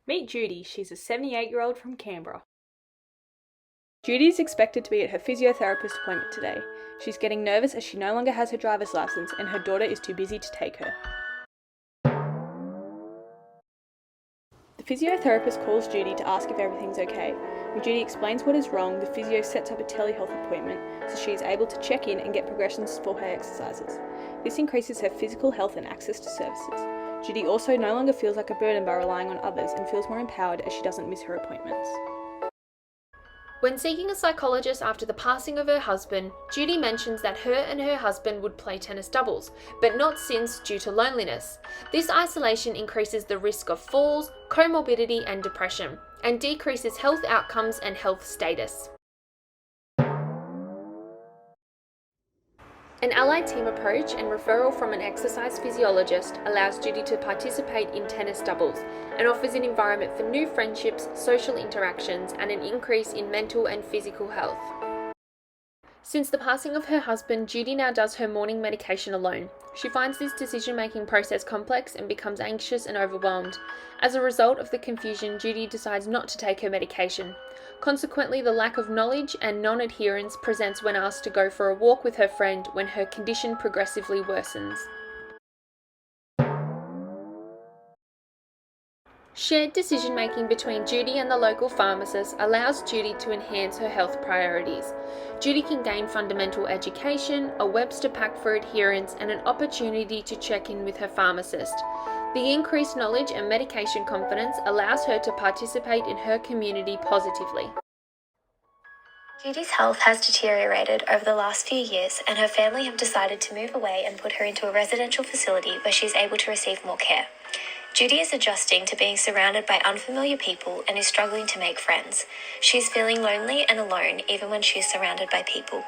Meet Judy, she's a 78-year-old from Canberra. Judy is expected to be at her physiotherapist appointment today. She's getting nervous as she no longer has her driver's licence and her daughter is too busy to take her. The physiotherapist calls Judy to ask if everything's okay. When Judy explains what is wrong, the physio sets up a telehealth appointment so she is able to check in and get progressions for her exercises. This increases her physical health and access to services. Judy also no longer feels like a burden by relying on others and feels more empowered as she doesn't miss her appointments. When seeking a psychologist after the passing of her husband, Judy mentions that her and her husband would play tennis doubles, but not since due to loneliness. This isolation increases the risk of falls, comorbidity and depression, and decreases health outcomes and health status. An allied team approach and referral from an exercise physiologist allows Judy to participate in tennis doubles and offers an environment for new friendships, social interactions, and an increase in mental and physical health. Since the passing of her husband, Judy now does her morning medication alone. She finds this decision-making process complex and becomes anxious and overwhelmed. As a result of the confusion, Judy decides not to take her medication. Consequently, the lack of knowledge and non-adherence presents when asked to go for a walk with her friend when her condition progressively worsens. Shared decision-making between Judy and the local pharmacist allows Judy to enhance her health priorities. Judy can gain fundamental education, a Webster pack for adherence, and an opportunity to check in with her pharmacist. The increased knowledge and medication confidence allows her to participate in her community positively. Judy's health has deteriorated over the last few years, and her family have decided to move away and put her into a residential facility where she is able to receive more care. Judy is adjusting to being surrounded by unfamiliar people and is struggling to make friends. She is feeling lonely and alone even when she is surrounded by people.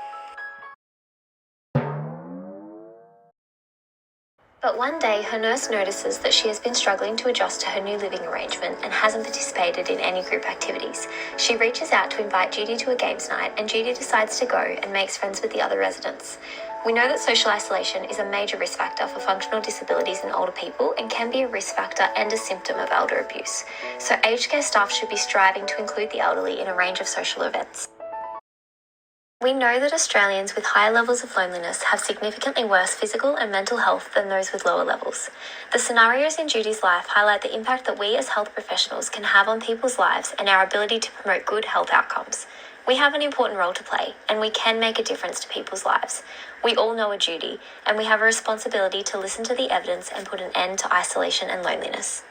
But one day, her nurse notices that she has been struggling to adjust to her new living arrangement and hasn't participated in any group activities. She reaches out to invite Judy to a games night, and Judy decides to go and makes friends with the other residents. We know that social isolation is a major risk factor for functional disabilities in older people and can be a risk factor and a symptom of elder abuse. So aged care staff should be striving to include the elderly in a range of social events. We know that Australians with higher levels of loneliness have significantly worse physical and mental health than those with lower levels. The scenarios in Judy's life highlight the impact that we as health professionals can have on people's lives and our ability to promote good health outcomes. We have an important role to play, and we can make a difference to people's lives. We all know a Judy, and we have a responsibility to listen to the evidence and put an end to isolation and loneliness.